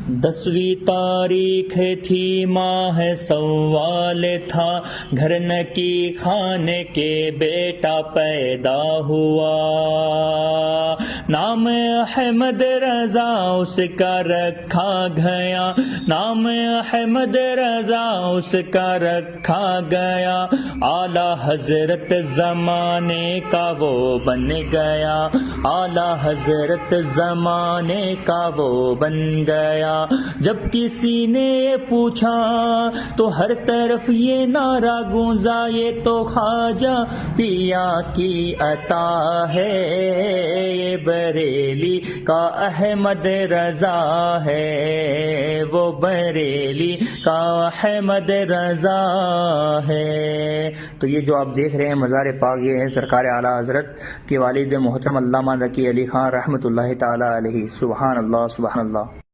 10ویں تاریخ تھی ماہ سوال تھا، گھر نکی خانے کے بیٹا پیدا ہوا، نام احمد رضا اس کا رکھا گیا، نام احمد رضا اس کا رکھا گیا، اعلیٰ حضرت زمانے کا وہ بن گیا، اعلیٰ حضرت زمانے کا وہ بن گیا۔ جب کسی نے پوچھا تو ہر طرف یہ نعرہ گونجا، یہ تو خواجہ پیا کی عطا ہے، یہ بریلی کا احمد رضا ہے، وہ بریلی کا احمد رضا ہے۔ تو یہ جو آپ دیکھ رہے ہیں مزار پاک، یہ ہے سرکار اعلیٰ حضرت کے والد محترم علامہ ذکی علی خان رحمۃ اللہ تعالی علیہ۔ سبحان اللہ، سبحان اللہ۔